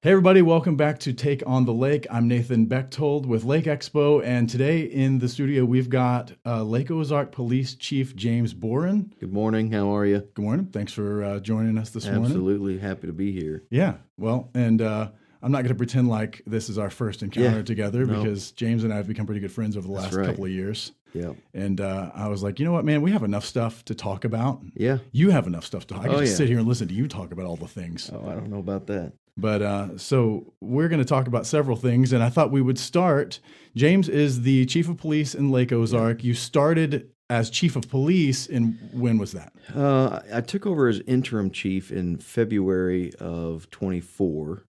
Hey everybody, welcome back to Take on the Lake. I'm Nathan Bechtold with LakeExpo, and today in the studio we've got Lake Ozark Police Chief James Boren. Good morning. How are you? Good morning. Thanks for joining us this morning. Absolutely happy to be here. Yeah, well, and I'm not going to pretend like this is our first encounter together because James and I have become pretty good friends over the last couple of years. Yeah. And I was like, you know what, man, we have enough stuff to talk about. Yeah. You have enough stuff to talk about. I can just sit here and listen to you talk about all the things. Oh, I don't know about that. But so we're going to talk about several things, and I thought we would start. James is the chief of police in Lake Ozark. You started as chief of police when was that? I took over as interim chief in February of 24.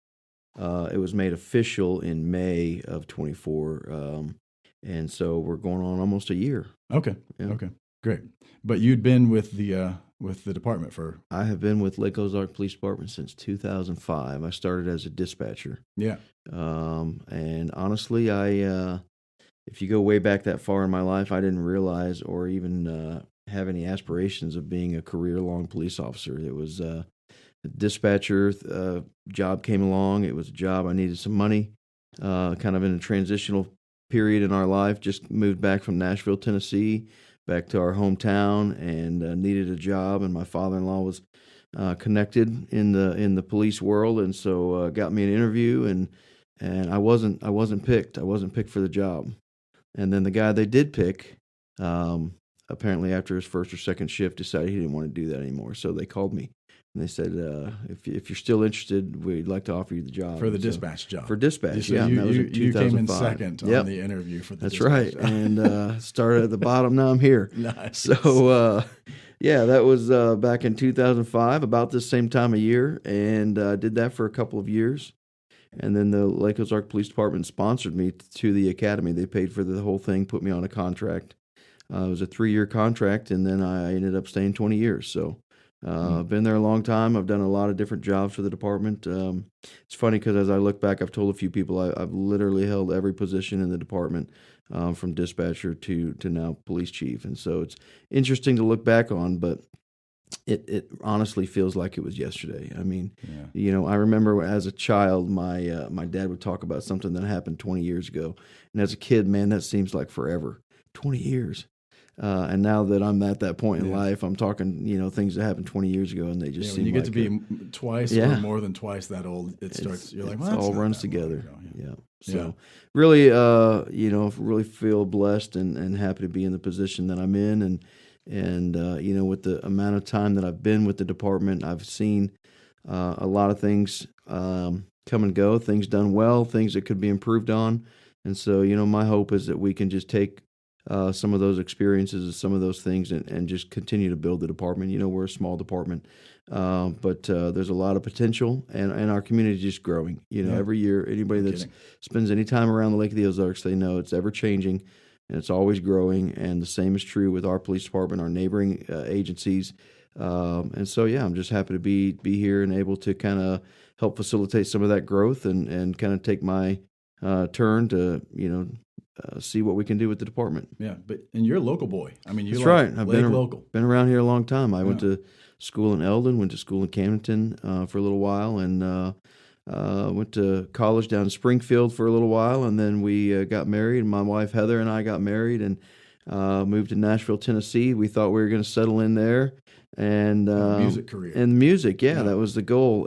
It was made official in May of 24, and so we're going on almost a year. Okay. Yeah. Okay. Great. But you'd been with the department for... I have been with Lake Ozark Police Department since 2005. I started as a dispatcher. Yeah. And honestly, if you go way back that far in my life, I didn't realize or even have any aspirations of being a career-long police officer. It was a dispatcher job came along. It was a job I needed some money, kind of in a transitional period in our life. Just moved back from Nashville, Tennessee, back to our hometown, and needed a job. And my father-in-law was connected in the police world, and so got me an interview. And I wasn't picked. I wasn't picked for the job. And then the guy they did pick, apparently after his first or second shift, decided he didn't want to do that anymore. So they called me. And they said, if you're still interested, we'd like to offer you the job. For the dispatch job. For dispatch, so yeah. You, that was in 2005. You came in second on the interview for the That's dispatch right. job. And started at the bottom. Now I'm here. Nice. So, that was back in 2005, about this same time of year. And did that for a couple of years. And then the Lake Ozark Police Department sponsored me to the academy. They paid for the whole thing, put me on a contract. It was a 3-year contract, and then I ended up staying 20 years. So I've been there a long time. I've done a lot of different jobs for the department. It's funny because as I look back, I've told a few people I've literally held every position in the department, from dispatcher to now police chief. And so it's interesting to look back on, but it honestly feels like it was yesterday. I mean, I remember as a child, my dad would talk about something that happened 20 years ago. And as a kid, man, that seems like forever. 20 years. And now that I'm at that point in life, I'm talking, things that happened 20 years ago, and they just seem when you get like to be twice or more than twice that old, it starts. You're like, well, it that's all not runs that together. long ago. So really, really feel blessed and happy to be in the position that I'm in, and with the amount of time that I've been with the department, I've seen a lot of things come and go, things done well, things that could be improved on, and so my hope is that we can just take some of those experiences and some of those things and just continue to build the department. We're a small department, but there's a lot of potential, and our community is just growing. Every year, anybody that spends any time around the Lake of the Ozarks, they know it's ever changing, and it's always growing, and the same is true with our police department, our neighboring agencies. And so, I'm just happy to be here and able to kind of help facilitate some of that growth and kind of take my turn to, see what we can do with the department. Yeah, and you're a local boy. I mean, That's right. I've been local. Been around here a long time. I went to school in Eldon, went to school in Camdenton for a little while, and went to college down in Springfield for a little while, and then we got married. And my wife Heather and I got married and moved to Nashville, Tennessee. We thought we were going to settle in there and music career. And music, that was the goal.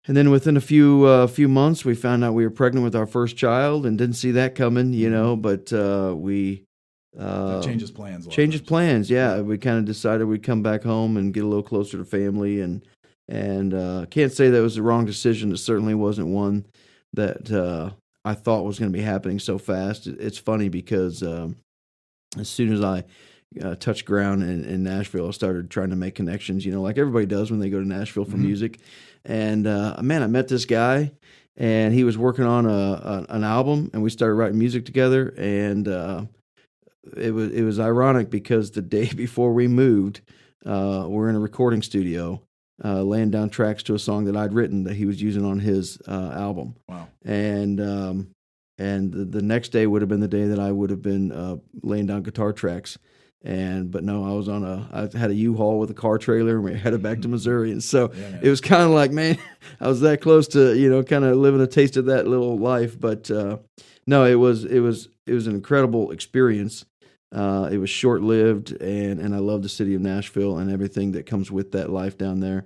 And then within a few months, we found out we were pregnant with our first child, and didn't see that coming, But we that changes plans. Changes plans, yeah. We kind of decided we'd come back home and get a little closer to family, and can't say that was the wrong decision. It certainly wasn't one that I thought was going to be happening so fast. It's funny because as soon as I touched ground in Nashville, I started trying to make connections, like everybody does when they go to Nashville for music. And I met this guy, and he was working on an album, and we started writing music together. And it was ironic because the day before we moved, we're in a recording studio, laying down tracks to a song that I'd written that he was using on his album. Wow! And the next day would have been the day that I would have been laying down guitar tracks. But no, I had a U-Haul with a car trailer, and we headed back to Missouri. And so Yeah, it was kind of like, man, I was that close to, kind of living a taste of that little life. But no, it was an incredible experience. It was short-lived, and I love the city of Nashville and everything that comes with that life down there.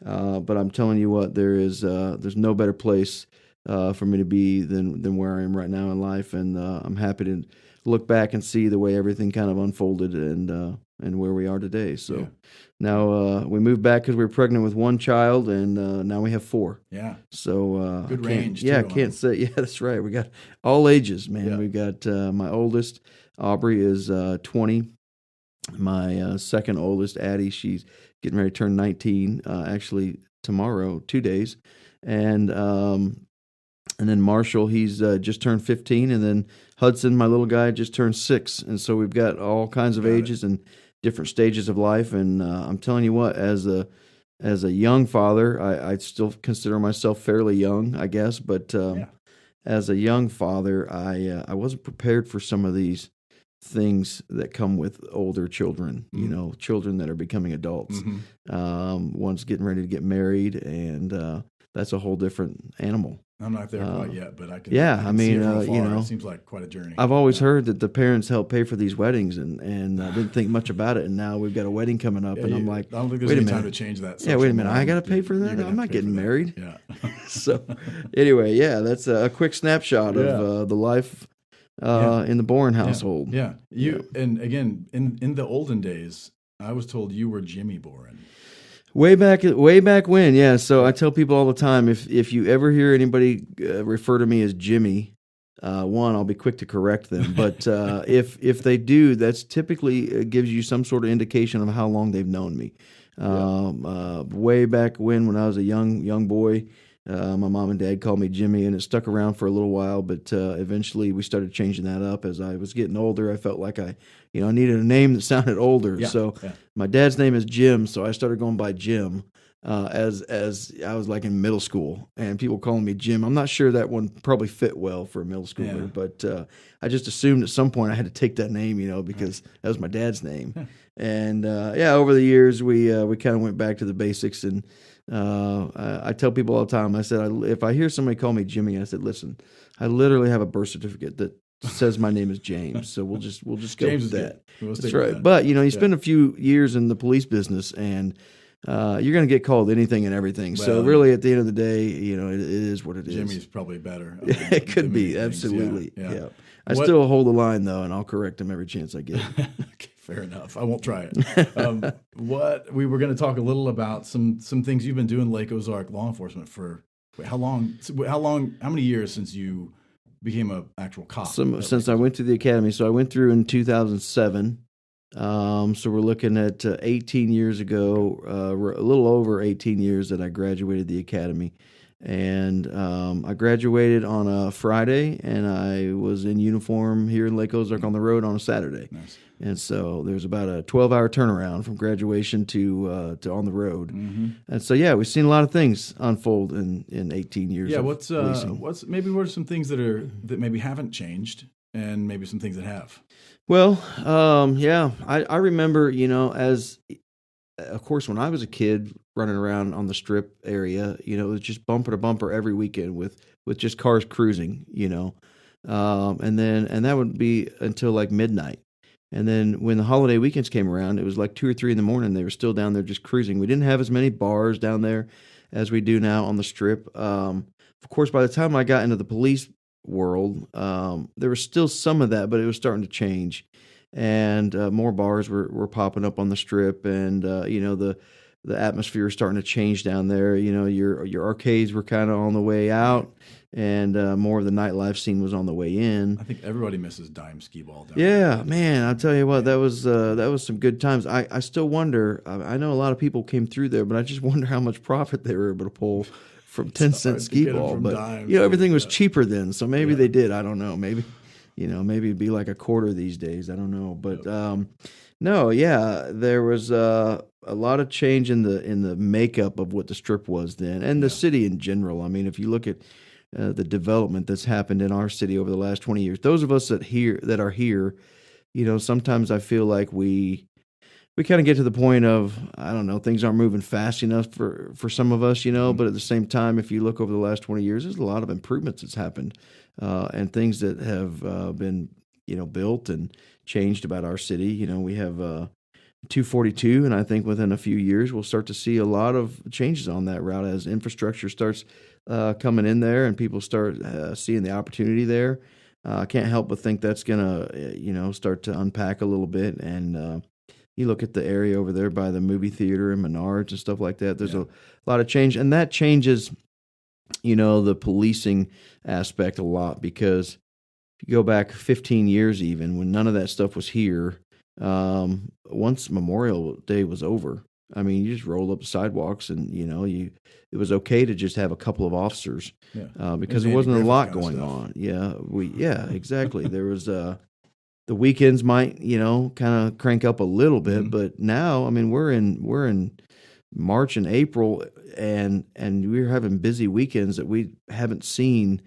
But I'm telling you what, there's no better place for me to be than where I am right now in life, and I'm happy to look back and see the way everything kind of unfolded and where we are today. So now we moved back because we were pregnant with one child, and now we have 4. Yeah. So good range. I can't say. Yeah, that's right. We got all ages, man. Yeah. We've got my oldest, Aubrey, is 20. My second oldest, Addie, she's getting ready to turn 19. Actually, tomorrow, 2 days, and then Marshall, he's just turned 15, and then Hudson, my little guy, just turned 6. And so we've got all kinds of ages and different stages of life. And I'm telling you what, as a young father, I still consider myself fairly young, I guess. But as a young father, I wasn't prepared for some of these things that come with older children, children that are becoming adults. One's getting ready to get married, and that's a whole different animal. I'm not there quite yet, but I can. Yeah, I can see it from afar. It seems like quite a journey. I've always heard that the parents help pay for these weddings, and didn't think much about it. And now we've got a wedding coming up, and I'm like, I don't think there's any time to change that. Yeah, wait a minute, I got to pay for that. I'm not getting married. Yeah. So, anyway, that's a quick snapshot of the life in the Boren household. Yeah. And again, in the olden days, I was told you were Jimmy Boren. Way back when, yeah. So I tell people all the time, if you ever hear anybody refer to me as Jimmy, one, I'll be quick to correct them. But if they do, that's typically gives you some sort of indication of how long they've known me. Way back when I was a young boy, my mom and dad called me Jimmy, and it stuck around for a little while. But eventually, we started changing that up. As I was getting older, I felt like I needed a name that sounded older. So my dad's name is Jim, so I started going by Jim as I was like in middle school, and people calling me Jim. I'm not sure that one probably fit well for a middle schooler, but I just assumed at some point I had to take that name, because that was my dad's name. And over the years, we kind of went back to the basics. And I tell people all the time, I said, if I hear somebody call me Jimmy, I said, listen, I literally have a birth certificate that says my name is James, so we'll just go James with that. That's right. That. But you spend a few years in the police business, and you're going to get called anything and everything. Well, so really, at the end of the day, it is what it is. Jimmy's probably better. It could be, absolutely. Yeah. I still hold the line though, and I'll correct him every chance I get. Okay, fair enough. I won't try it. What we were going to talk a little about some things you've been doing Lake Ozark law enforcement for. How long? How many years since you became an actual cop? Since I went to the academy. So I went through in 2007. So we're looking at 18 years ago, a little over 18 years that I graduated the academy. And I graduated on a Friday, and I was in uniform here in Lake Ozark on the road on a Saturday. Nice. And so there's about a 12-hour turnaround from graduation to on the road. Mm-hmm. And so we've seen a lot of things unfold in 18 years. Yeah, what are some things that maybe haven't changed, and maybe some things that have? Well, I remember, of course, when I was a kid running around on the strip area, it was just bumper to bumper every weekend with just cars cruising, and that would be until like midnight. And then when the holiday weekends came around, it was like 2 or 3 in the morning. They were still down there just cruising. We didn't have as many bars down there as we do now on the strip. Of course, by the time I got into the police world, there was still some of that, but it was starting to change. And more bars were popping up on the strip, and the atmosphere was starting to change down there. Your arcades were kind of on the way out, and more of the nightlife scene was on the way in. I think everybody misses dime skee ball down there. Yeah, man, I'll tell you what, that was some good times. I still wonder. I know a lot of people came through there, but I just wonder how much profit they were able to pull from 10-cent skee ball. But everything was cheaper then, so maybe they did. I don't know. Maybe. Maybe it'd be like a quarter these days. I don't know, but there was a lot of change in the makeup of what the strip was then, and the city in general. I mean, if you look at the development that's happened in our city over the last 20 years, those of us that are here sometimes I feel like we kind of get to the point of, I don't know, things aren't moving fast enough for some of us, but at the same time, if you look over the last 20 years, there's a lot of improvements that's happened, and things that have been, built and changed about our city. We have 242, and I think within a few years, we'll start to see a lot of changes on that route as infrastructure starts coming in there and people start seeing the opportunity there. I can't help but think that's going to, start to unpack a little bit. And you look at the area over there by the movie theater and Menards and stuff like that. There's a lot of change, and that changes, the policing aspect a lot, because if you go back 15 years, even when none of that stuff was here, once Memorial Day was over, I mean, you just roll up the sidewalks, and it was okay to just have a couple of officers, because there wasn't a lot going on. Exactly. There was the weekends might kind of crank up a little bit, but now, I mean, we're in March and April, and we're having busy weekends that we haven't seen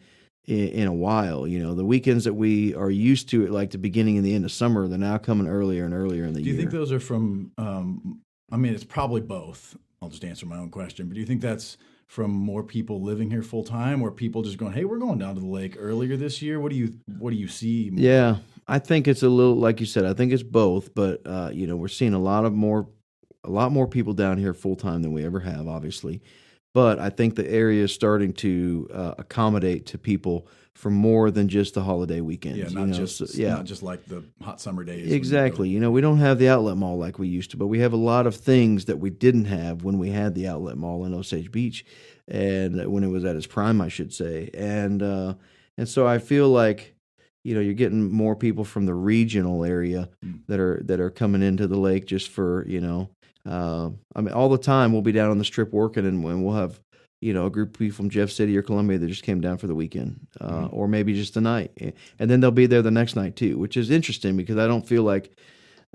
in a while. The weekends that we are used to at like the beginning and the end of summer, they're now coming earlier and earlier in the year. Do you think those are from, I mean, it's probably both. I'll just answer my own question, but do you think that's from more people living here full time, or people just going, hey, we're going down to the lake earlier this year? What do you see? Yeah, I think it's a little, like you said, I think it's both, but we're seeing a lot more people down here full time than we ever have, obviously. But I think the area is starting to accommodate to people for more than just the holiday weekends. Yeah, not just like the hot summer days. Exactly. We don't have the outlet mall like we used to, but we have a lot of things that we didn't have when we had the outlet mall in Osage Beach, and when it was at its prime, I should say. And so I feel like you're getting more people from the regional area that are coming into the lake just for I mean, all the time we'll be down on the Strip working, and we'll have a group of people from Jeff City or Columbia that just came down for the weekend, or maybe just a night, and then they'll be there the next night too, which is interesting because I don't feel like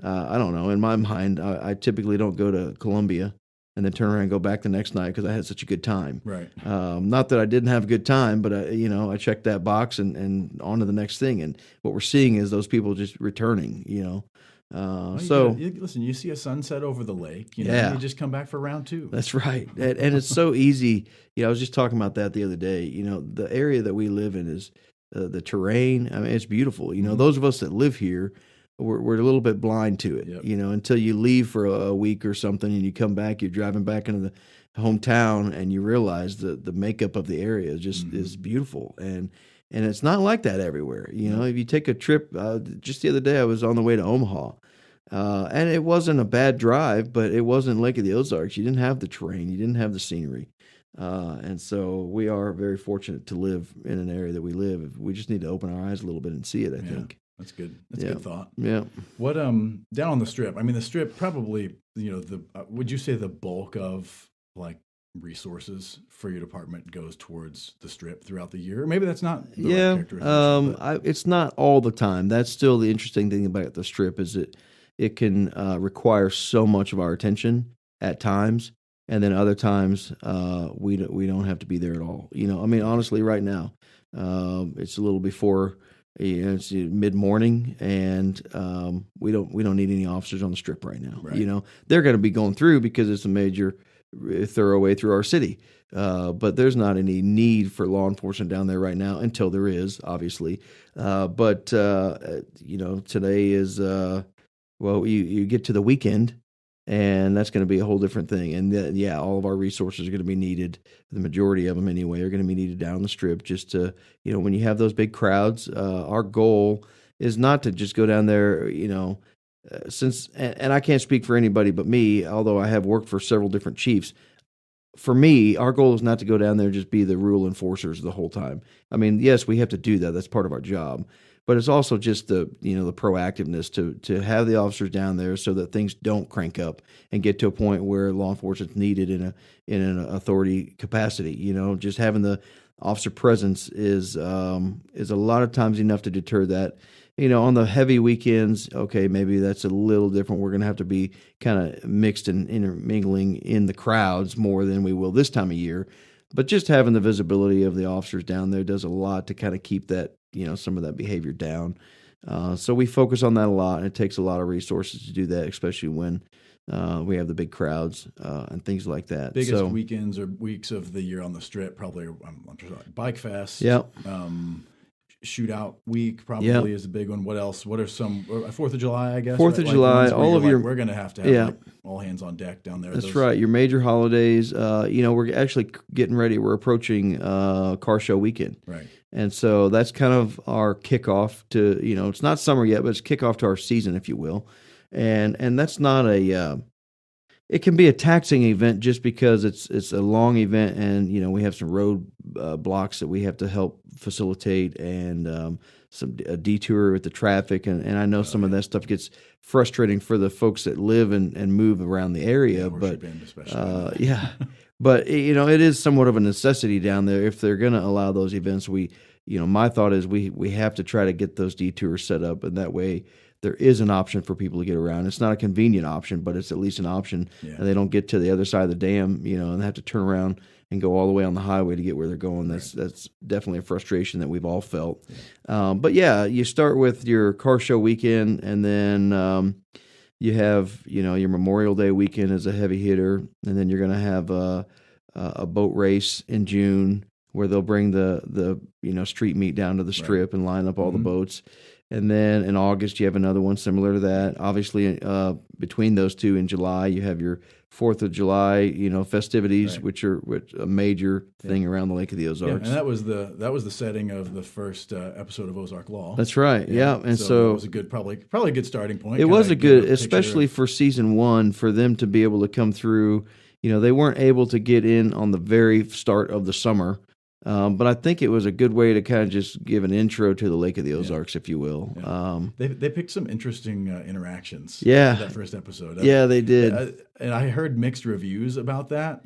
I don't know, in my mind, I typically don't go to Columbia and then turn around and go back the next night because I had such a good time. Right. Not that I didn't have a good time, but I checked that box and on to the next thing. And what we're seeing is those people just returning. Listen, you see a sunset over the lake, you just come back for round two. That's right. And it's so easy. I was just talking about that the other day. The area that we live in is the terrain. I mean, it's beautiful. Those of us that live here, we're a little bit blind to it, until you leave for a week or something and you come back, you're driving back into the hometown and you realize the makeup of the area is beautiful. And it's not like that everywhere. If you take a trip, just the other day, I was on the way to Omaha, and it wasn't a bad drive, but it wasn't Lake of the Ozarks. You didn't have the terrain. You didn't have the scenery. And so we are very fortunate to live in an area that we live. We just need to open our eyes a little bit and see it, I think. That's good. That's a good thought. Yeah. What down on the Strip? I mean, the Strip probably, would you say the bulk of like resources for your department goes towards the Strip throughout the year? Or maybe that's not the right characterization. It's not all the time. That's still the interesting thing about the Strip is that it can require so much of our attention at times, and then other times we don't have to be there at all. I mean, honestly, right now it's a little before. It's mid-morning, and we don't need any officers on the Strip right now. Right. They're going to be going through because it's a major thoroughway through our city. But there's not any need for law enforcement down there right now until there is, obviously. But today is you get to the weekend, and that's going to be a whole different thing. And all of our resources are going to be needed. The majority of them, anyway, are going to be needed down the Strip. Just to, when you have those big crowds, our goal is not to just go down there. And I can't speak for anybody but me, although I have worked for several different chiefs. For me, our goal is not to go down there and just be the rule enforcers the whole time. I mean, yes, we have to do that. That's part of our job. But it's also just the proactiveness to have the officers down there so that things don't crank up and get to a point where law enforcement's needed in an authority capacity. Just having the officer presence is a lot of times enough to deter that. On the heavy weekends, okay, maybe that's a little different. We're going to have to be kind of mixed and intermingling in the crowds more than we will this time of year. But just having the visibility of the officers down there does a lot to kind of keep that, some of that behavior down. So we focus on that a lot, and it takes a lot of resources to do that, especially when we have the big crowds and things like that. Biggest weekends or weeks of the year on the Strip, probably I'm sure, Bike Fest. Yep. Shootout week probably is a big one. What else? What are some 4th of July? I guess 4th of July. All of your we're going to have all hands on deck down there. That's right. Your major holidays. We're actually getting ready. We're approaching car show weekend. Right. And so that's kind of our kickoff to, it's not summer yet, but it's kickoff to our season, if you will. And that's not it can be a taxing event just because it's a long event, and we have some road blocks that we have to help facilitate, and a detour with the traffic, and I know some of that stuff gets frustrating for the folks that live and move around the area, but but it is somewhat of a necessity down there if they're going to allow those events. My thought is we have to try to get those detours set up, and that way there is an option for people to get around. It's not a convenient option, but it's at least an option. Yeah. And they don't get to the other side of the dam, and they have to turn around and go all the way on the highway to get where they're going. That's definitely a frustration that we've all felt. Yeah. You start with your car show weekend, and then you have your Memorial Day weekend is a heavy hitter, and then you're going to have a boat race in June where they'll bring the street meet down to the Strip and line up all the boats. And then in August, you have another one similar to that. Obviously, between those two in July, you have your 4th of July, festivities, which are a major thing around the Lake of the Ozarks. Yeah, and that was the setting of the first episode of Ozark Law. That's right. Yeah. And so it was a good, probably a good starting point. It was a good, especially for season 1, for them to be able to come through. They weren't able to get in on the very start of the summer. But I think it was a good way to kind of just give an intro to the Lake of the Ozarks, if you will. Yeah. They picked some interesting interactions. Yeah, in that first episode. Yeah, they did. And I heard mixed reviews about that,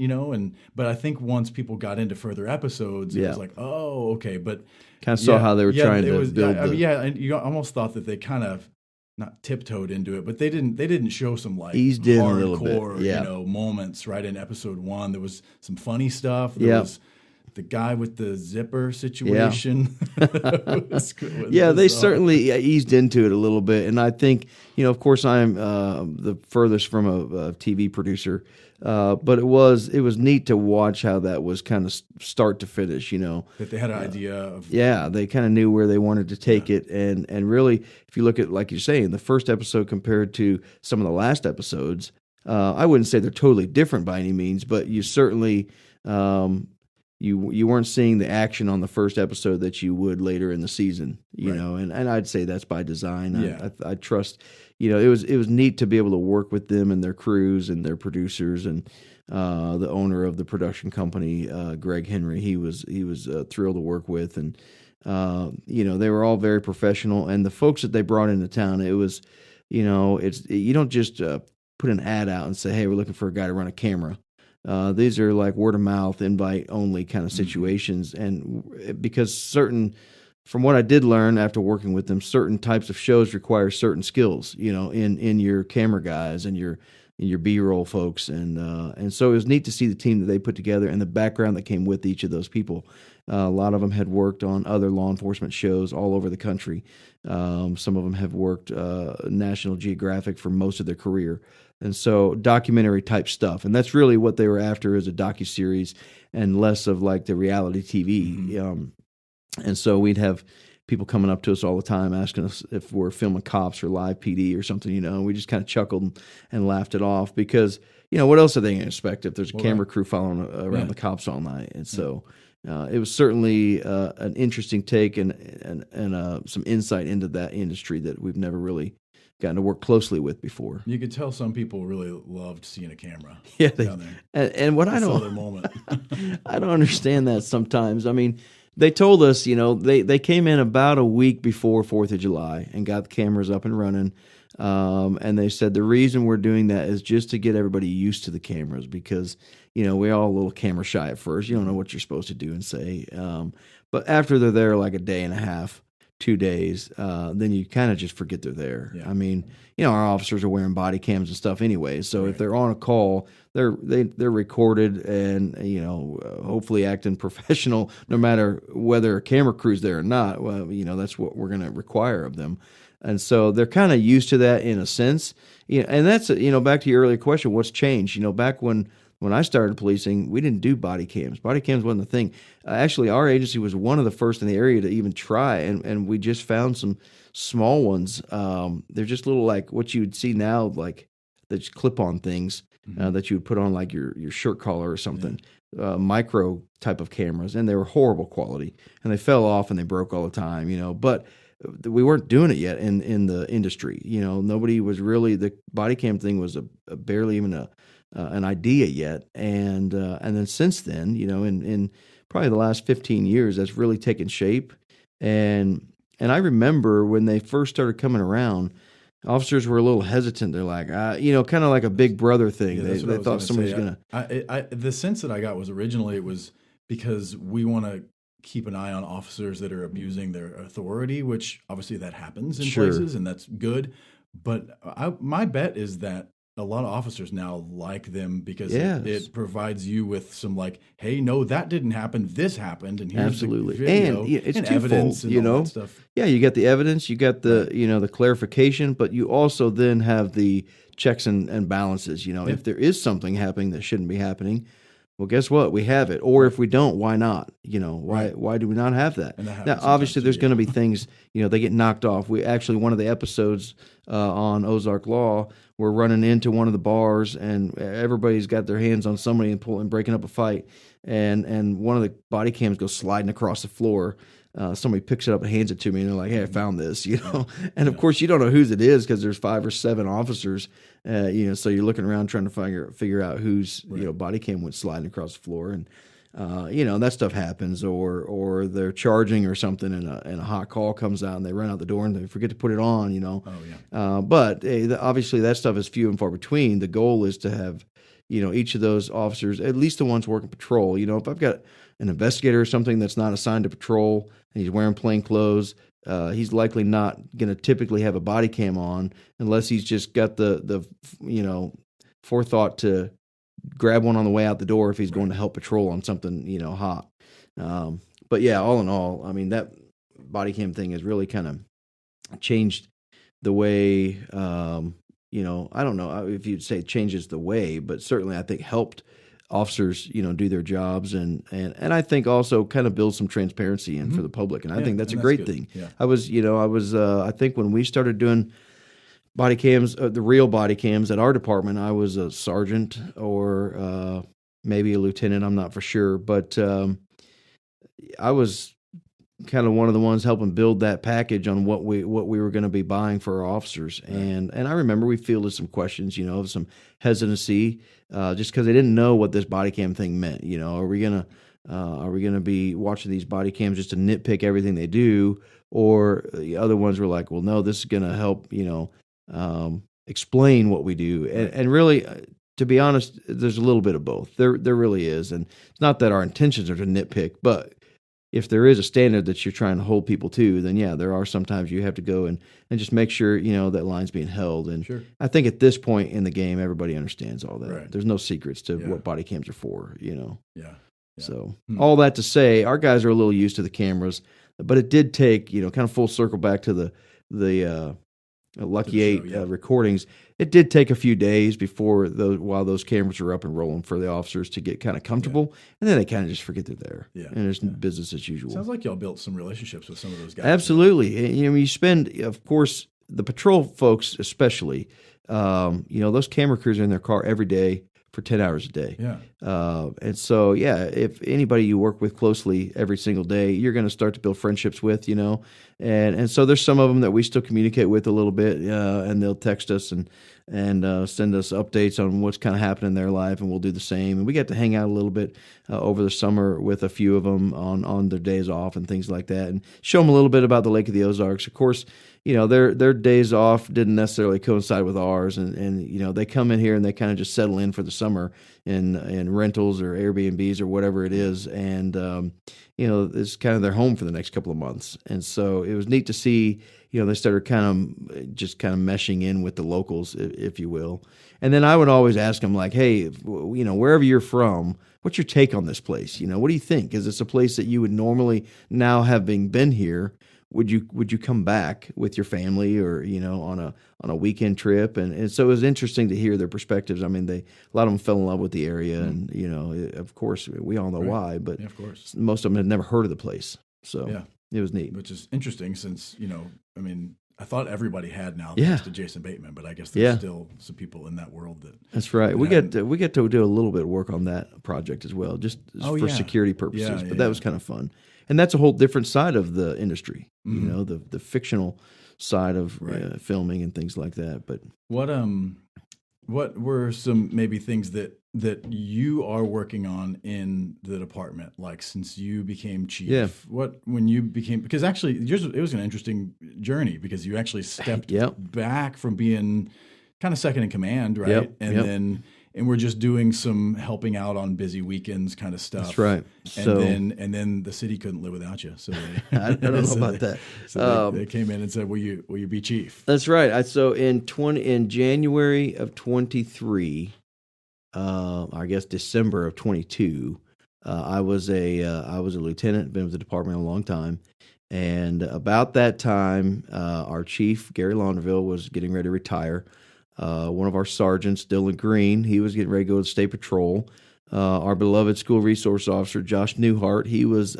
but I think once people got into further episodes, it was like, oh, okay, but kind of saw how they were trying to build. And you almost thought that they kind of not tiptoed into it, but they didn't show some like eased in a little bit. Moments right in episode 1. There was some funny stuff. There was the guy with the zipper situation. They certainly eased into it a little bit. And I think, of course, I'm the furthest from a TV producer, but it was neat to watch how that was kind of start to finish, That they had an idea of. Yeah, they kind of knew where they wanted to take it. And really, if you look at, like you're saying, the first episode compared to some of the last episodes, I wouldn't say they're totally different by any means, but you certainly... You weren't seeing the action on the first episode that you would later in the season, and I'd say that's by design. Yeah. I trust, it was neat to be able to work with them and their crews and their producers and the owner of the production company, Greg Henry. He was thrilled to work with, and they were all very professional, and the folks that they brought into town, it was, you don't just put an ad out and say, hey, we're looking for a guy to run a camera. These are like word of mouth, invite only kind of situations. And because from what I did learn after working with them, certain types of shows require certain skills, in your camera guys and your B-roll folks. And so it was neat to see the team that they put together and the background that came with each of those people. A lot of them had worked on other law enforcement shows all over the country. Some of them have worked National Geographic for most of their career. And so documentary type stuff. And that's really what they were after, is a docuseries and less of like the reality TV. Mm-hmm. And so we'd have people coming up to us all the time asking us if we're filming cops or live PD or something, and we just kind of chuckled and laughed it off because, what else are they going to expect if there's a camera crew following around the cops all night? And so it was certainly an interesting take and some insight into that industry that we've never really gotten to work closely with before. You could tell some people really loved seeing a camera. Yeah, down there. And what I don't, their moment. I don't understand that sometimes. I mean, they told us, they came in about a week before 4th of July and got the cameras up and running. And they said the reason we're doing that is just to get everybody used to the cameras because, we're all a little camera shy at first. You don't know what you're supposed to do and say. But after they're there like a day and a half, 2 days, then you kind of just forget they're there. Yeah. I mean, our officers are wearing body cams and stuff anyway. So if they're on a call, they're recorded and, hopefully acting professional, no matter whether a camera crew's there or not. Well, that's what we're going to require of them. And so they're kind of used to that in a sense. And that's, back to your earlier question, what's changed? Back when I started policing, we didn't do body cams. Body cams wasn't the thing. Actually, our agency was one of the first in the area to even try, and we just found some small ones. They're just little like what you would see now, like the clip-on things that you would put on like your shirt collar or something, micro type of cameras, and they were horrible quality, and they fell off and they broke all the time, but we weren't doing it yet in the industry. Nobody was really, the body cam thing was a barely even an idea yet, and then since then, in probably the last 15 years, that's really taken shape. And I remember when they first started coming around, officers were a little hesitant. They're like, kind of like a big brother thing. Yeah, they thought somebody's going to. The sense that I got was originally it was because we want to keep an eye on officers that are abusing their authority, which obviously that happens in places, and that's good. But my bet is that a lot of officers now like them because it provides you with some like, hey, no, that didn't happen. This happened, and here's absolutely the video, and it's and twofold, evidence, and all that stuff. Yeah, you got the evidence, you got the the clarification, but you also then have the checks and balances. If there is something happening that shouldn't be happening, well, guess what? We have it. Or if we don't, why not? Why do we not have that? Now, obviously, there's going to be things, they get knocked off. We actually, one of the episodes on Ozark Law, we're running into one of the bars, and everybody's got their hands on somebody and breaking up a fight. And one of the body cams goes sliding across the floor. Somebody picks it up and hands it to me, and they're like, "Hey, I found this," And of course, you don't know whose it is because there's 5 or 7 officers, so you're looking around trying to figure out whose body cam went sliding across the floor, and that stuff happens, or they're charging or something, and a hot call comes out, and they run out the door and they forget to put it on, But obviously, that stuff is few and far between. The goal is to have each of those officers, at least the ones working patrol. If I've got an investigator or something that's not assigned to patrol and he's wearing plain clothes, he's likely not going to typically have a body cam on unless he's just got the forethought to grab one on the way out the door if he's going to help patrol on something hot. But yeah, all in all, I mean, that body cam thing has really kind of changed the way. I don't know if you'd say changes the way, but certainly I think helped officers, do their jobs, and I think also kind of build some transparency in for the public, and I think that's a great thing. Yeah. I think when we started doing body cams, the real body cams at our department, I was a sergeant or maybe a lieutenant, I'm not for sure, but I was kind of one of the ones helping build that package on what we were going to be buying for our officers. And I remember we fielded some questions, of some hesitancy, just because they didn't know what this body cam thing meant. Are we gonna be watching these body cams just to nitpick everything they do, or the other ones were like, well, no, this is going to help, explain what we do. And really, to be honest, there's a little bit of both. There really is, and it's not that our intentions are to nitpick, but if there is a standard that you're trying to hold people to, then yeah, there are sometimes you have to go and just make sure, that line's being held. And sure. I think at this point in the game, everybody understands all that. Right. There's no secrets to what body cams are for, Yeah. So all that to say, our guys are a little used to the cameras, but it did take, kind of full circle back to the Lucky 8 recordings. It did take a few days while those cameras were up and rolling for the officers to get kind of comfortable, and then they kind of just forget they're there. Yeah, and it's business as usual. Sounds like y'all built some relationships with some of those guys. Absolutely. You spend, of course, the patrol folks especially. Those camera crews are in their car every day for 10 hours a day. Yeah. And so, if anybody you work with closely every single day, you're going to start to build friendships with, and so there's some of them that we still communicate with a little bit, and they'll text us and send us updates on what's kind of happening in their life, and we'll do the same. And we get to hang out a little bit over the summer with a few of them on their days off and things like that, and show them a little bit about the Lake of the Ozarks. Of course, their days off didn't necessarily coincide with ours, and they come in here and they kind of just settle in for the summer in rentals or Airbnbs or whatever it is, and it's kind of their home for the next couple of months. And so it was neat to see, they started kind of meshing in with the locals, if you will. And then I would always ask them like, hey, wherever you're from, what's your take on this place? What do you think? Is this a place that you would normally, now having been here, would you come back with your family or, on a weekend trip? And so it was interesting to hear their perspectives. I mean, a lot of them fell in love with the area, and, of course, we all know why, but of course, most of them had never heard of the place. So it was neat. Which is interesting since, I thought everybody had now thanks to Jason Bateman, but I guess there's still some people in that world That's right. We get to do a little bit of work on that project as well, just for security purposes. But that was kind of fun. And that's a whole different side of the industry, the fictional side of filming and things like that. But what were some maybe things that you are working on in the department, like since you became chief? Yeah. When you became, because actually it was an interesting journey because you actually stepped back from being kind of second in command, right? And we're just doing some helping out on busy weekends kind of stuff. That's right. And then the city couldn't live without you. So I don't know about that. So they came in and said, "Will you be chief?" That's right. So in January of 23, I guess December of 22, I was a lieutenant. Been with the department a long time. And about that time, our chief Gary Launderville was getting ready to retire. One of our sergeants, Dylan Green, he was getting ready to go to the state patrol. Our beloved school resource officer, Josh Newhart, he was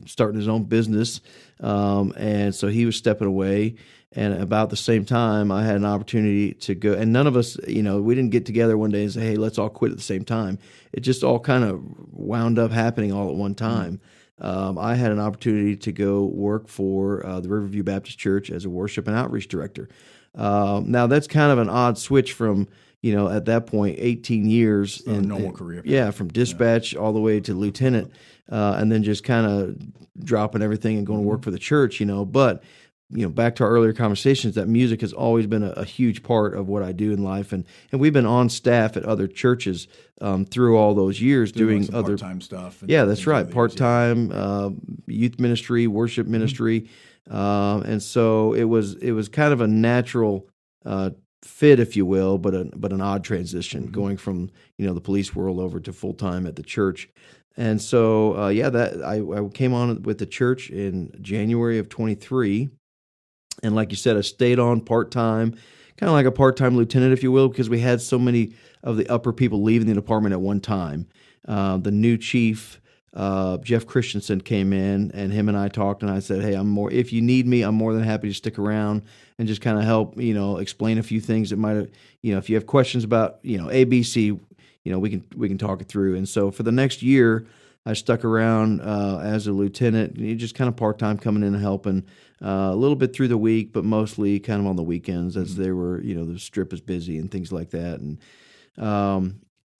starting his own business, and so he was stepping away. And about the same time, I had an opportunity to go. And none of us, we didn't get together one day and say, hey, let's all quit at the same time. It just all kind of wound up happening all at one time. I had an opportunity to go work for the Riverview Baptist Church as a worship and outreach director. Now that's kind of an odd switch from, at that point, 18 years in normal career. Yeah, from dispatch all the way to lieutenant, and then just kind of dropping everything and going to work for the church, But, back to our earlier conversations, that music has always been a huge part of what I do in life. And we've been on staff at other churches through all those years doing other part-time stuff. Yeah, that's right. Part-time, youth ministry, worship ministry. And so it was kind of a natural fit, if you will, but an odd transition going from the police world over to full time at the church. And so that I came on with the church in January of 23, and like you said, I stayed on part time, kind of like a part time lieutenant, if you will, because we had so many of the upper people leaving the department at one time. The new chief, Jeff Christensen, came in, and him and I talked, and I said, hey, if you need me, I'm more than happy to stick around and just kind of help, explain a few things that might have, if you have questions about, ABC, we can talk it through. And so for the next year, I stuck around as a lieutenant, just kind of part-time coming in and helping a little bit through the week, but mostly kind of on the weekends as they were, the strip is busy and things like that.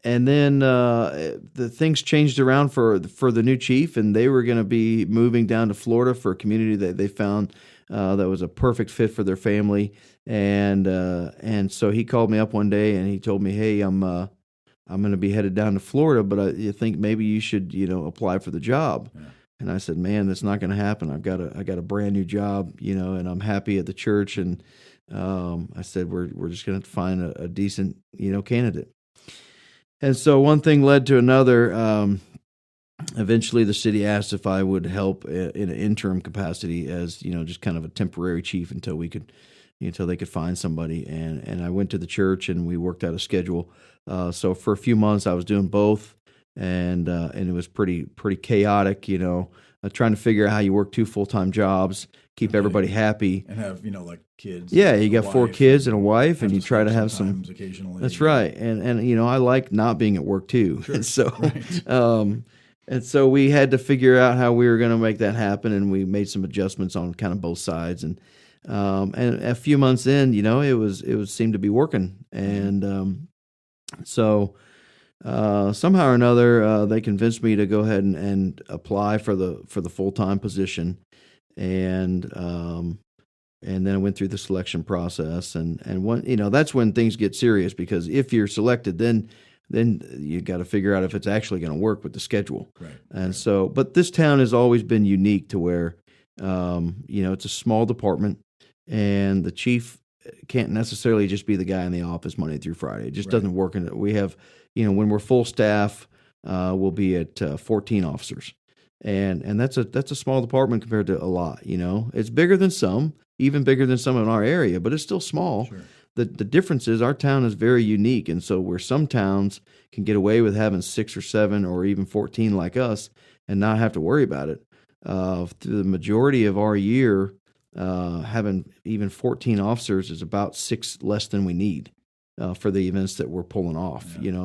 And then the things changed around for the new chief, and they were going to be moving down to Florida for a community that they found that was a perfect fit for their family. And so he called me up one day and he told me, hey, I'm going to be headed down to Florida, but I think maybe you should apply for the job. Yeah. And I said, man, that's not going to happen. I got a brand new job, and I'm happy at the church. And I said, we're just going to find a decent candidate. And so one thing led to another. Eventually, the city asked if I would help in an interim capacity as just kind of a temporary chief until they could find somebody. And I went to the church and we worked out a schedule. So for a few months, I was doing both, and it was pretty chaotic. Trying to figure out how you work two full-time jobs, keep everybody happy, and have like kids. Yeah, you got 4 kids and a wife, and you try to have some. Occasionally. That's right, and I like not being at work too. Sure. And so, right. And so we had to figure out how we were going to make that happen, and we made some adjustments on kind of both sides. And a few months in, it seemed to be working, and so somehow or another, they convinced me to go ahead and apply for the full-time position, and then I went through the selection process, and when that's when things get serious, because if you're selected, then then you got to figure out if it's actually going to work with the schedule. Right. And so, but this town has always been unique to where, it's a small department, and the chief can't necessarily just be the guy in the office Monday through Friday. It just doesn't work. We have, when we're full staff, we'll be at 14 officers, and that's a small department compared to a lot. It's bigger than some, even bigger than some in our area, but it's still small. Sure. The difference is our town is very unique, and so where some towns can get away with having 6 or 7 or even 14 like us and not have to worry about it, through the majority of our year, having even 14 officers is about 6 less than we need for the events that we're pulling off. Yeah.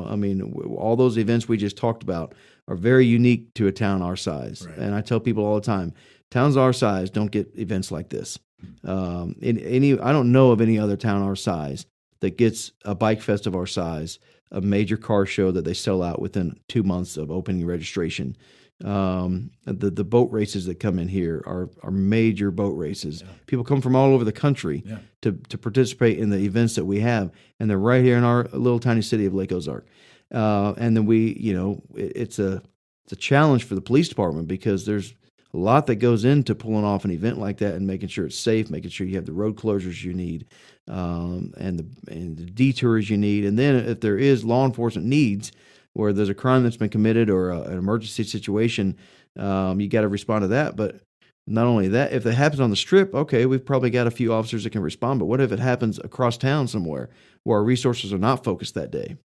All those events we just talked about are very unique to a town our size. Right. And I tell people all the time, towns our size don't get events like this. I don't know of any other town our size that gets a bike fest of our size, a major car show that they sell out within 2 months of opening registration. The boat races that come in here are major boat races. Yeah. People come from all over the country to participate in the events that we have, and they're right here in our little tiny city of Lake Ozark. And then it's a challenge for the police department because there's a lot that goes into pulling off an event like that and making sure it's safe, making sure you have the road closures you need, and the detours you need. And then if there is law enforcement needs, where there's a crime that's been committed or an emergency situation, you got to respond to that. But not only that, if it happens on the strip, okay, we've probably got a few officers that can respond. But what if it happens across town somewhere where our resources are not focused that day?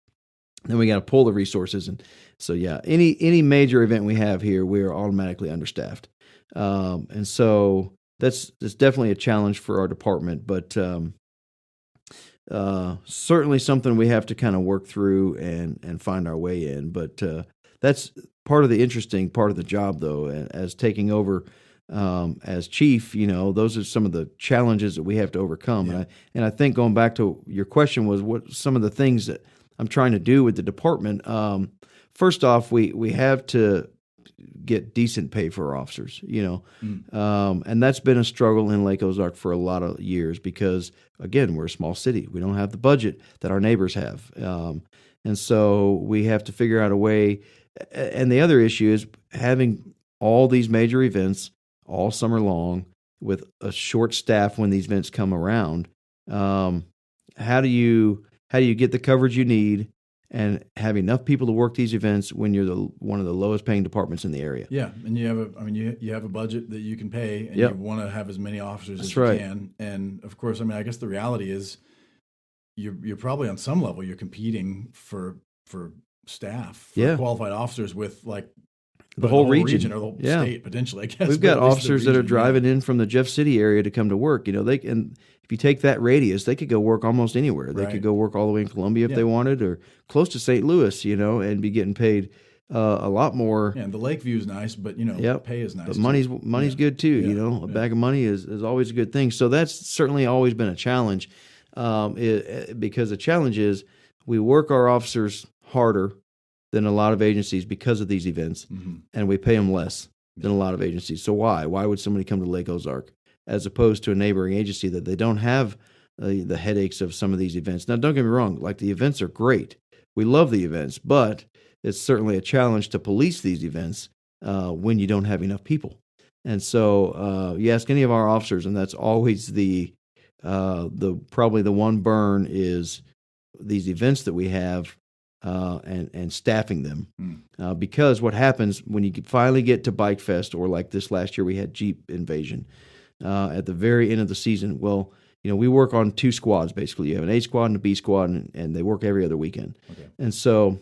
Then we got to pull the resources. And so, any major event we have here, we are automatically understaffed. And so that's definitely a challenge for our department, but certainly something we have to kind of work through and find our way in. But that's part of the interesting part of the job, though, as taking over as chief. Those are some of the challenges that we have to overcome. Yeah. And I think going back to your question was what some of the things that I'm trying to do with the department. First off, we have to get decent pay for our officers, and that's been a struggle in Lake Ozark for a lot of years because, again, we're a small city. We don't have the budget that our neighbors have, and so we have to figure out a way. And the other issue is having all these major events all summer long with a short staff when these events come around. How do you get the coverage you need and have enough people to work these events when you're one of the lowest paying departments in the area? Yeah, and you have a budget that you can pay, and you want to have as many officers as you can. And of course, I guess the reality is you're probably on some level you're competing for staff, for qualified officers with like the whole region or the whole state potentially. I guess we've got officers that are driving in from the Jeff City area to come to work. If you take that radius, they could go work almost anywhere. They could go work all the way in Columbia if they wanted, or close to St. Louis, and be getting paid a lot more. Yeah, and the Lakeview is nice, but pay is nice. But money's good too. A bag of money is always a good thing. So that's certainly always been a challenge, because the challenge is we work our officers harder than a lot of agencies because of these events, and we pay them less than a lot of agencies. So why? Why would somebody come to Lake Ozark as opposed to a neighboring agency that they don't have the headaches of some of these events? Now, don't get me wrong. Like, the events are great. We love the events, but it's certainly a challenge to police these events when you don't have enough people. And so you ask any of our officers, and that's always the probably the one burn is these events that we have and staffing them. Because what happens when you finally get to Bike Fest, or like this last year we had Jeep Invasion, at the very end of the season, we work on 2 squads, basically. You have an A squad and a B squad, and they work every other weekend. Okay. And so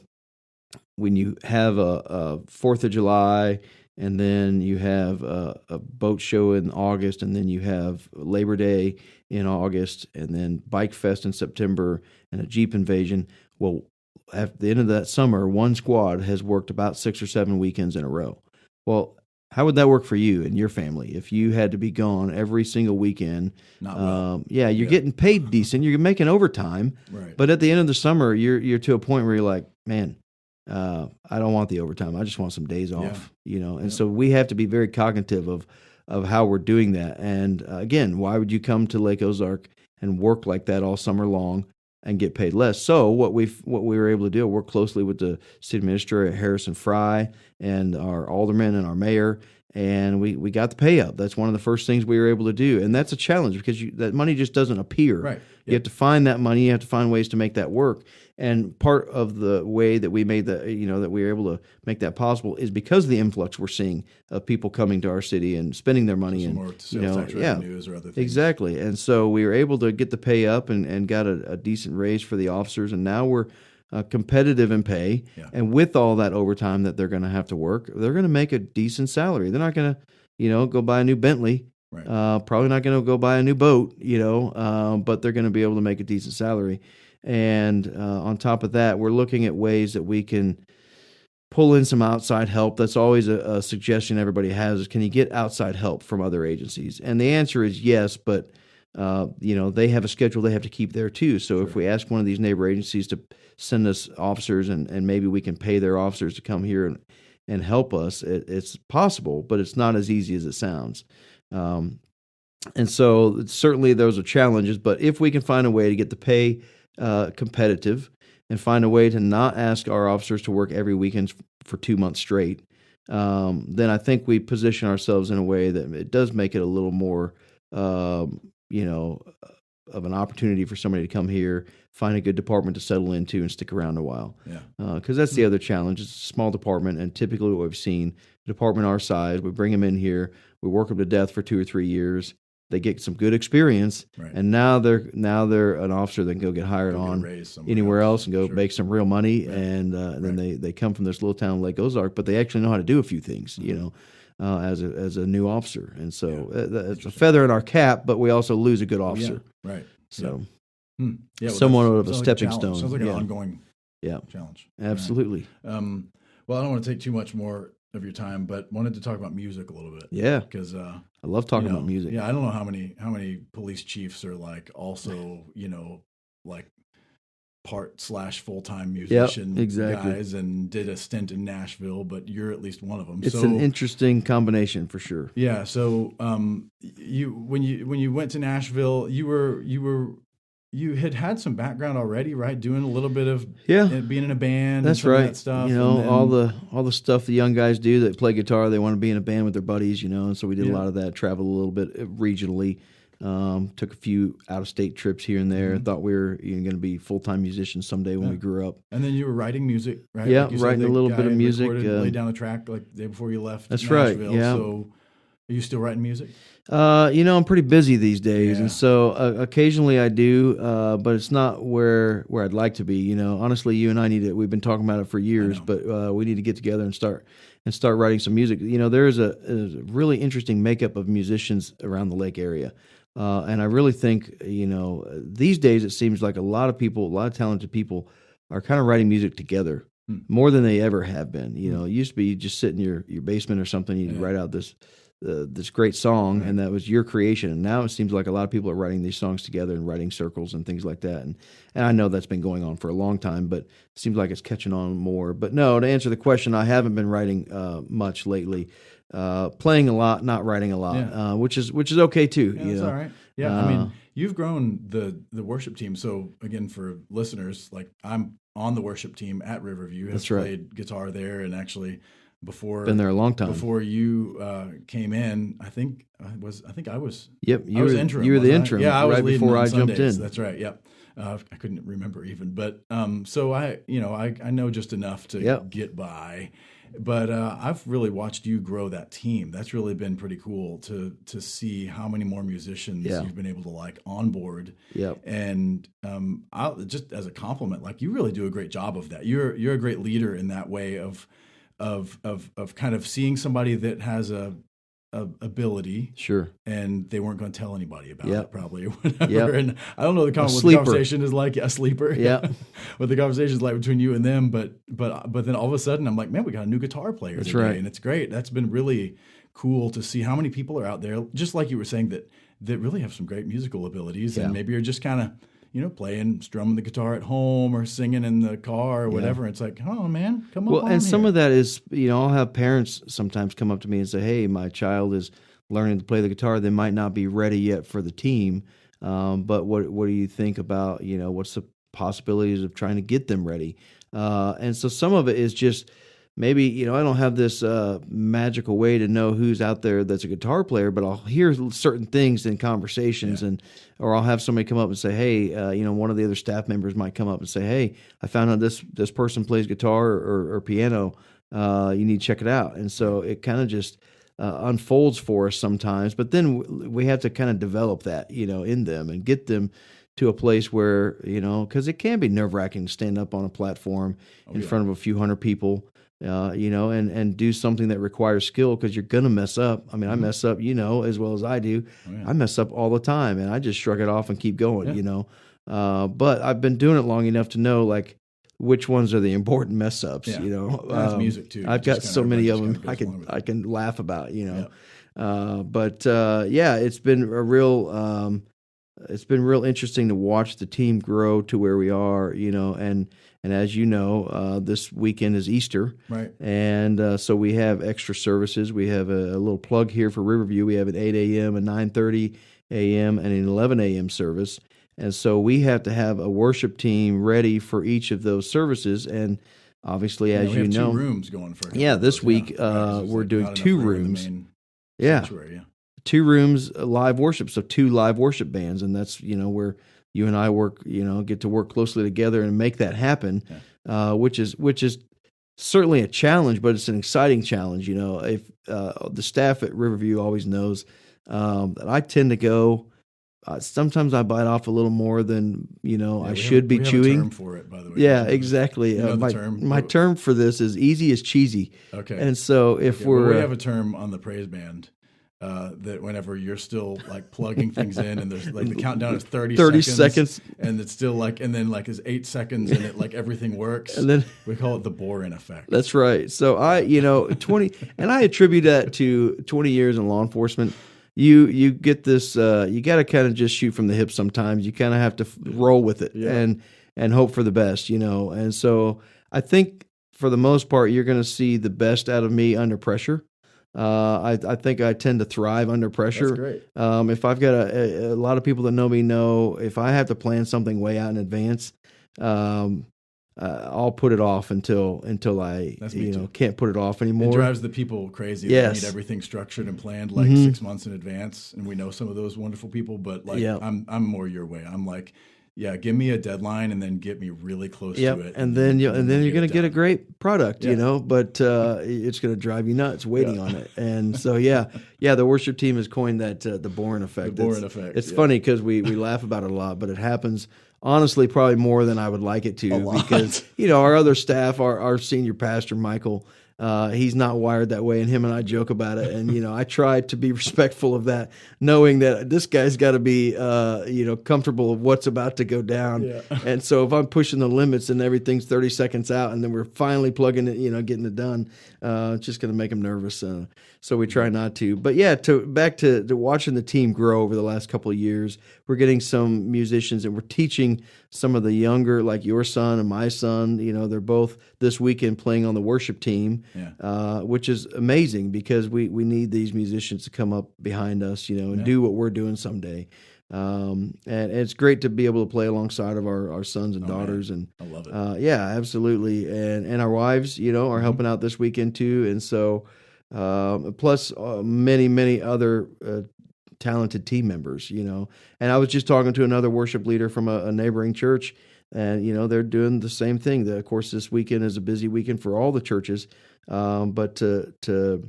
when you have a 4th of July, and then you have a boat show in August, and then you have Labor Day in August, and then Bike Fest in September, and a Jeep Invasion, at the end of that summer, one squad has worked about 6 or 7 weekends in a row. Well, how would that work for you and your family if you had to be gone every single weekend? Not well. You're getting paid decent. You're making overtime. Right. But at the end of the summer, you're to a point where you're like, man, I don't want the overtime. I just want some days off. And so we have to be very cognitive of how we're doing that. And again, why would you come to Lake Ozark and work like that all summer long and get paid less. So what we were able to do, work closely with the city administrator, Harrison Fry, and our alderman and our mayor, and we got the pay up. That's one of the first things we were able to do, and that's a challenge because that money just doesn't appear. Right. You have to find that money. You have to find ways to make that work. And part of the way that we made that, that we were able to make that possible is because of the influx we're seeing of people coming to our city and spending their money Some and more sales tax revenues or other things. Exactly. And so we were able to get the pay up and got a decent raise for the officers, and now we're competitive in pay. Yeah. And with all that overtime that they're going to have to work, they're going to make a decent salary. They're not going to, go buy a new Bentley. Right. Probably not going to go buy a new boat, but they're going to be able to make a decent salary. And on top of that, we're looking at ways that we can pull in some outside help. That's always a suggestion everybody has is, can you get outside help from other agencies? And the answer is yes, but they have a schedule they have to keep there too. So if we ask one of these neighbor agencies to send us officers and maybe we can pay their officers to come here and help us, it's possible, but it's not as easy as it sounds. And so certainly those are challenges, but if we can find a way to get the pay competitive and find a way to not ask our officers to work every weekend for 2 months straight, then I think we position ourselves in a way that it does make it a little more, of an opportunity for somebody to come here, find a good department to settle into and stick around a while. Yeah. Because that's the other challenge. It's a small department, and typically what we've seen, a department our size, we bring them in here, we work them to death for 2 or 3 years. They get some good experience, Right. and now they're an officer that can go get hired on anywhere else and go make some real money. Right. And then they come from this little town Lake Ozark, but they actually know how to do a few things, as a new officer. And so it's a feather in our cap, but we also lose a good officer. Yeah. Right. So Well, somewhat of a sounds stepping like stone. Sounds like an ongoing challenge. Absolutely. Right. Well, I don't want to take too much more of your time, but wanted to talk about music a little bit. Yeah, because I love talking about music. Yeah, I don't know how many police chiefs are also part / full-time musician guys and did a stint in Nashville, but you're at least one of them. It's an interesting combination for sure. Yeah. So when you went to Nashville, you had some background already, right? Doing a little bit of being in a band. That's and right. That stuff. All the stuff the young guys do that play guitar, they want to be in a band with their buddies, and so we did a lot of that. Traveled a little bit regionally. Took a few out-of-state trips here and there. Thought we were going to be full-time musicians someday when we grew up. And then you were writing music, right? Yeah, writing a little bit of music. Laid down a track like the day before you left. That's Nashville. right. Yeah. So, are you still writing music? I'm pretty busy these days, and so occasionally I do, but it's not where I'd like to be. Honestly, you and I need it. We've been talking about it for years, but we need to get together and start writing some music. There is a really interesting makeup of musicians around the Lake area. And I really think, these days it seems like a lot of talented people are kind of writing music together more than they ever have been. It used to be you just sit in your basement or something, you'd write out this great song, and that was your creation. And now it seems like a lot of people are writing these songs together and writing circles and things like that. And I know that's been going on for a long time, but it seems like it's catching on more. But no, to answer the question, I haven't been writing much lately. Playing a lot, not writing a lot, which is okay too. Yeah, that's all right. Yeah, you've grown the worship team. So again, for listeners, I'm on the worship team at Riverview. I've played guitar there, and actually been there a long time. Before you came in, I think I was. Yep, you were interim. You were the interim. Yeah, I was right before I jumped in. That's right. Yep. I couldn't remember even, but so I know just enough to get by. But I've really watched you grow that team. That's really been pretty cool to see how many more musicians you've been able to onboard. Yep. And I'll just as a compliment, you really do a great job of that. You're a great leader in that way of kind of seeing somebody that has a ability, and they weren't going to tell anybody about it probably or whatever. And I don't know what the conversation is like. A sleeper, what the conversation is like between you and them. But then all of a sudden I'm like, man, we got a new guitar player today, and it's great. That's been really cool to see how many people are out there, just like you were saying, that really have some great musical abilities, and maybe you're just kind of strumming the guitar at home or singing in the car or whatever. It's like, oh man, come on. Well, and some of that is, I'll have parents sometimes come up to me and say, hey, my child is learning to play the guitar. They might not be ready yet for the team. But what do you think about, what's the possibilities of trying to get them ready. And so some of it is just maybe, I don't have this magical way to know who's out there that's a guitar player, but I'll hear certain things in conversations, or I'll have somebody come up and say, hey, one of the other staff members might come up and say, hey, I found out this person plays guitar or piano. You need to check it out. And so it kind of just unfolds for us sometimes, but then we have to kind of develop that, in them and get them to a place where, because it can be nerve-wracking to stand up on a platform in front of a few hundred people, and do something that requires skill, because you're going to mess up. I mean, I mess up, as well as I do. I mess up all the time, and I just shrug it off and keep going, But I've been doing it long enough to know, like, which ones are the important mess ups, That's music too. I've got so many of them I can laugh about, But it's been real interesting to watch the team grow to where we are, and as this weekend is Easter, right? And so we have extra services. We have a little plug here for Riverview. We have an 8 a.m., a 9:30 a.m., and an 11 a.m. service. And so we have to have a worship team ready for each of those services. And obviously, as we have 2 rooms going for this week we're doing 2 rooms. Sanctuary, 2 rooms, live worship. So 2 live worship bands, and that's where you and I work. Get to work closely together and make that happen, which is certainly a challenge, but it's an exciting challenge. If the staff at Riverview always knows that I tend to go. Sometimes I bite off a little more than I should be chewing. We have a term for it, by the way. Yeah, exactly. My term for this is easy is cheesy. Okay. And so we have a term on the praise band that whenever you're still like plugging things in, and there's like the countdown is 30 seconds, and it's still like, and then like is 8 seconds, and it like everything works, and then we call it the Boren effect. That's right. So 20, and I attribute that to 20 years in law enforcement. You get this. You got to kind of just shoot from the hip. Sometimes you kind of have to roll with it and hope for the best. And so I think for the most part, you're going to see the best out of me under pressure. I think I tend to thrive under pressure. That's great. If I've got a lot of people that know me know if I have to plan something way out in advance, I'll put it off until I can't put it off anymore. It drives the people crazy. Yes. They need everything structured and planned like 6 months in advance, and we know some of those wonderful people. But like I'm more your way. I'm like, give me a deadline and then get me really close to it, and then you're going to get a great product, But it's going to drive you nuts waiting on it. And so the worship team has coined that the Boren effect. The Boren effect. It's funny because we laugh about it a lot, but it happens. Honestly, probably more than I would like it to, because our other staff, our senior pastor Michael, he's not wired that way, and him and I joke about it. And I try to be respectful of that, knowing that this guy's got to be comfortable of what's about to go down. Yeah. And so if I'm pushing the limits and everything's 30 seconds out, and then we're finally plugging it, getting it done, it's just going to make him nervous. So we try not to. But back to watching the team grow over the last couple of years. We're getting some musicians, and we're teaching some of the younger, like your son and my son. They're both this weekend playing on the worship team, which is amazing, because we need these musicians to come up behind us, and do what we're doing someday. And it's great to be able to play alongside of our sons and daughters. Man. And I love it. Absolutely. And our wives, are helping out this weekend too. And so, plus many, many other talented team members, and I was just talking to another worship leader from a neighboring church, and they're doing the same thing. Of course, this weekend is a busy weekend for all the churches, but to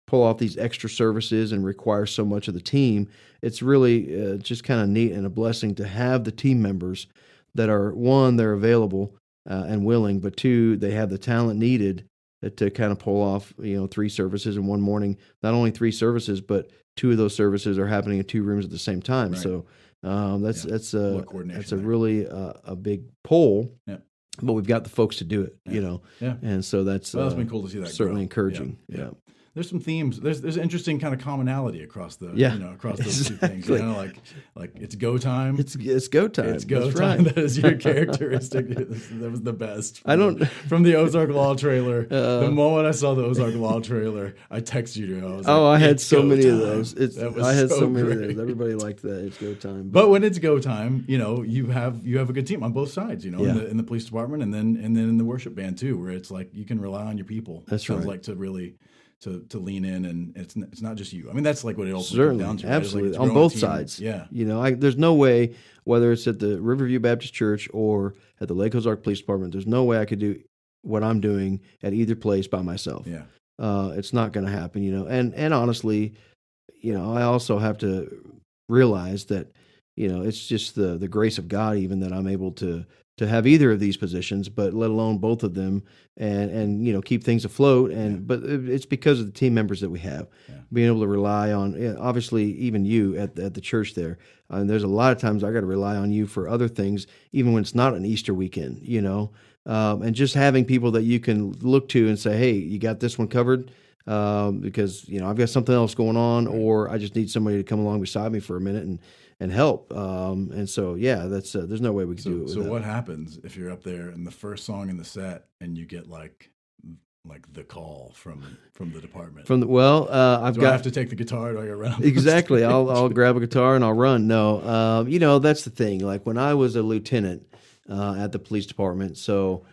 pull off these extra services and require so much of the team, it's really just kind of neat and a blessing to have the team members that are, one, they're available and willing, but 2, they have the talent needed to kind of pull off 3 services in one morning. Not only 3 services, but 2 of those services are happening in 2 rooms at the same time. Right. So that's a really a big pull. Yeah. But we've got the folks to do it, Yeah. and so that's been cool to see that certainly grow. encouraging. Yeah. there's some themes. There's interesting kind of commonality across the across those two things. Like it's go time. It's go time. It's go That's time. right. That is your characteristic. That was the best. From the Ozark Law trailer. The moment I saw the Ozark Law trailer, I texted you. I was like, I had so many time. of those. I had so many of those. Everybody liked that. It's go time. But when it's go time, you have a good team on both sides. In the police department and then in the worship band too, where it's like you can rely on your people. That's Sounds right. like to really to lean in, and it's not just you. I mean, that's like what it ultimately comes down to. Right? Absolutely, like on both sides. Yeah, there's no way, whether it's at the Riverview Baptist Church or at the Lake Ozark Police Department, there's no way I could do what I'm doing at either place by myself. Yeah, it's not going to happen. And honestly, I also have to realize that it's just the grace of God even that I'm able to have either of these positions, but let alone both of them, and keep things afloat. But it's because of the team members that we have, being able to rely on. Obviously, even you at the church there. And there's a lot of times I got to rely on you for other things, even when it's not an Easter weekend. And just having people that you can look to and say, "Hey, you got this one covered." Because I've got something else going on, or I just need somebody to come along beside me for a minute and help. And so, that's there's no way we could do it. So what happens if you're up there and the first song in the set and you get like the call from the department? Do I have to take the guitar? Do I got to run? Exactly. I'll grab a guitar and I'll run. No, that's the thing. Like when I was a lieutenant at the police department, so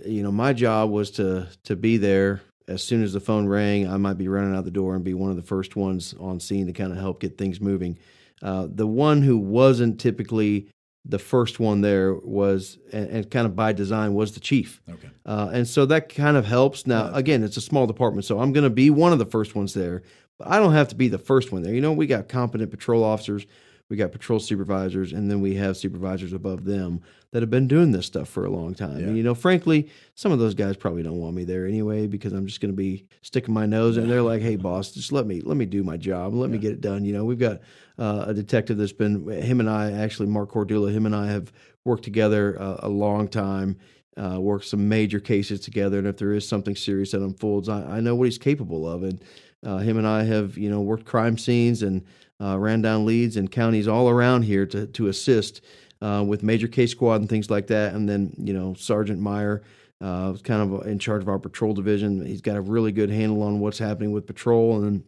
my job was to be there. As soon as the phone rang, I might be running out the door and be one of the first ones on scene to kind of help get things moving. The one who wasn't typically the first one there was, and kind of by design, was the chief. Okay. And so that kind of helps. Now, again, it's a small department, so I'm going to be one of the first ones there, but I don't have to be the first one there. We got competent patrol officers, we got patrol supervisors, and then we have supervisors above them that have been doing this stuff for a long time. Yeah. And, frankly, some of those guys probably don't want me there anyway, because I'm just going to be sticking my nose in. And they're like, "Hey, boss, just let me do my job. Let me get it done." We've got a detective that's been, him and I, actually, Mark Cordula, him and I have worked together a long time, worked some major cases together. And if there is something serious that unfolds, I know what he's capable of. And him and I have, worked crime scenes and ran down leads in counties all around here to assist with major case squad and things like that. And then, Sergeant Meyer was kind of in charge of our patrol division. He's got a really good handle on what's happening with patrol. And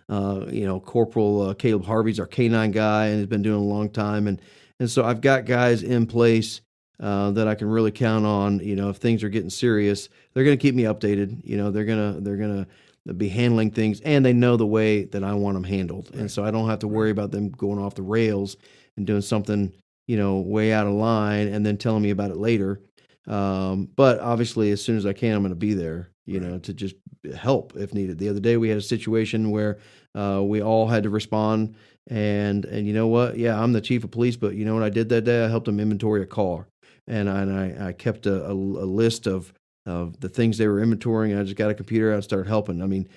then, Corporal Caleb Harvey's our K-9 guy and has been doing it a long time. And so I've got guys in place that I can really count on. If things are getting serious, they're going to keep me updated. They're going to be handling things, and they know the way that I want them handled. Right. And so I don't have to worry about them going off the rails and doing something, way out of line and then telling me about it later. But obviously, as soon as I can, I'm going to be there, to just help if needed. The other day, we had a situation where we all had to respond. And you know what? Yeah, I'm the chief of police, but you know what I did that day? I helped them inventory a car. And I kept a list of the things they were inventorying. I just got a computer. I started helping. I mean,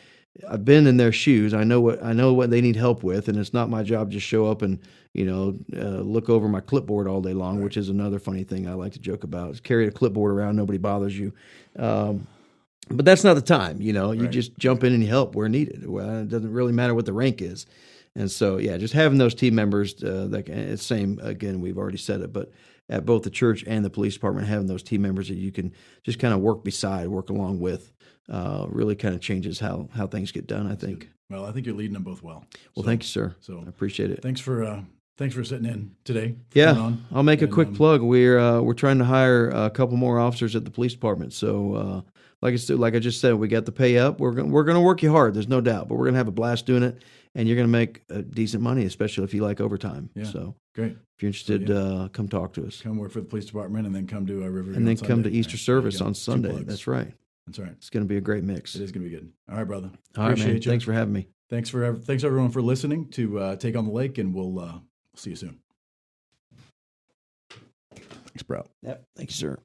I've been in their shoes. I know what they need help with, and it's not my job to just show up and look over my clipboard all day long, which is another funny thing I like to joke about. Is carry a clipboard around, nobody bothers you. But that's not the time. You just jump in and you help where needed. Well, it doesn't really matter what the rank is. And so, just having those team members, it's same, again, we've already said it, but at both the church and the police department, having those team members that you can just kind of work along with, really kind of changes how things get done, I think. Well, I think you're leading them both well. Well, thank you, sir. So I appreciate it. Thanks for sitting in today. Yeah, I'll make a quick plug. We're trying to hire a couple more officers at the police department. So, like I just said, we got the pay up. We're going to work you hard. There's no doubt, but we're going to have a blast doing it, and you're going to make decent money, especially if you like overtime. Yeah. So great. If you're interested, come talk to us. Come work for the police department, and then come to Riverview. And then come to Easter service on Sunday. That's right. That's right. It's going to be a great mix. It is going to be good. All right, brother. All right, man. Thanks for having me. Thanks everyone for listening to Take on the Lake, and we'll see you soon. Thanks, bro. Yep. Thank you, sir.